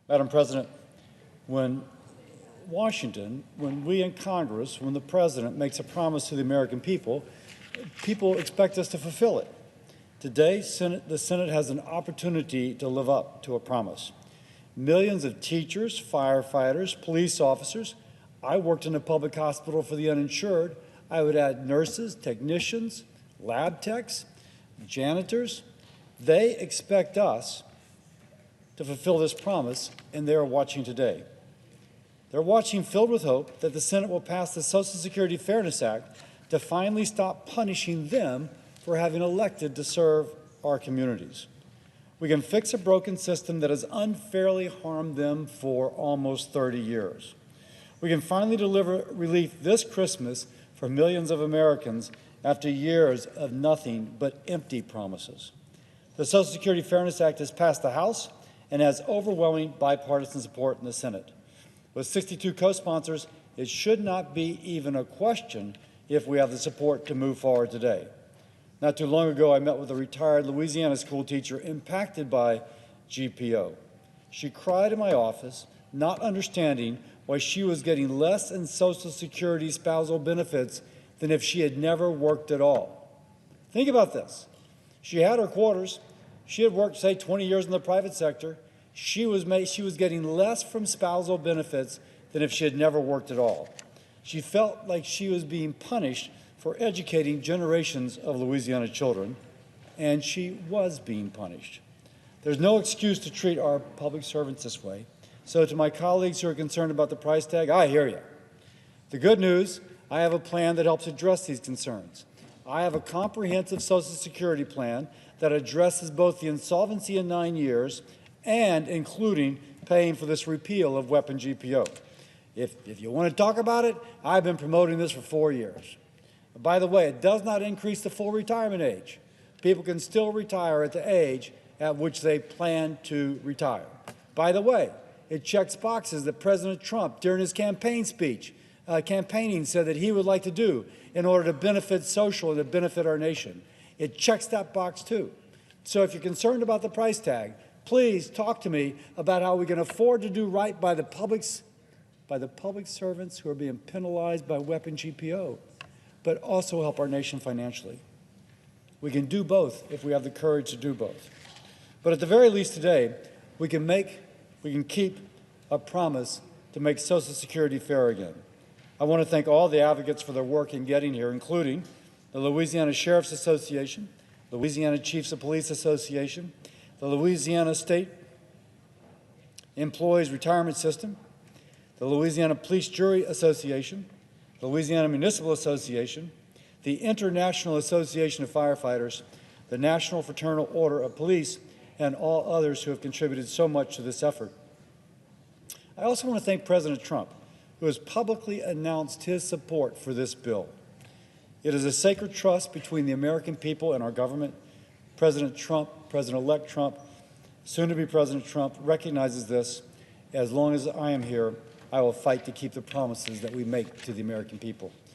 Madam President, when Washington, when we in Congress, when the President makes a promise to the American people, people expect us to fulfill it. Today, the Senate has an opportunity to live up to a promise. Millions of teachers, firefighters, police officers. I worked in a public hospital for the uninsured. I would add nurses, technicians, lab techs, janitors. They expect us to fulfill this promise, and they are watching today. They're watching filled with hope that the Senate will pass the Social Security Fairness Act to finally stop punishing them for having elected to serve our communities. We can fix a broken system that has unfairly harmed them for almost 30 years. We can finally deliver relief this Christmas for millions of Americans after years of nothing but empty promises. The Social Security Fairness Act has passed the House and has overwhelming bipartisan support in the Senate. With 62 co-sponsors, it should not be even a question if we have the support to move forward today. Not too long ago, I met with a retired Louisiana school teacher impacted by GPO. She cried in my office, not understanding why she was getting less in Social Security spousal benefits than if she had never worked at all. Think about this. She had her quarters. She had worked, say, 20 years in the private sector. She was getting less from spousal benefits than if she had never worked at all. She felt like she was being punished for educating generations of Louisiana children, and she was being punished. There's no excuse to treat our public servants this way. So to my colleagues who are concerned about the price tag, I hear you. The good news, I have a plan that helps address these concerns. I have a comprehensive Social Security plan that addresses both the insolvency in 9 years and including paying for this repeal of WEP and GPO. If you want to talk about it, I've been promoting this for 4 years. By the way, it does not increase the full retirement age. People can still retire at the age at which they plan to retire. By the way, it checks boxes that President Trump, during his campaigning said that he would like to do in order to benefit social and to benefit our nation. It checks that box too. So if you're concerned about the price tag, please talk to me about how we can afford to do right by the public servants who are being penalized by WEP and GPO, but also help our nation financially. We can do both if we have the courage to do both. But at the very least today, we can keep a promise to make Social Security fair again. I want to thank all the advocates for their work in getting here, including the Louisiana Sheriff's Association, Louisiana Chiefs of Police Association, the Louisiana State Employees Retirement System, the Louisiana Police Jury Association, the Louisiana Municipal Association, the International Association of Firefighters, the National Fraternal Order of Police, and all others who have contributed so much to this effort. I also want to thank President Trump, who has publicly announced his support for this bill. It is a sacred trust between the American people and our government. President Trump, President-elect Trump, soon-to-be President Trump, recognizes this. As long as I am here, I will fight to keep the promises that we make to the American people.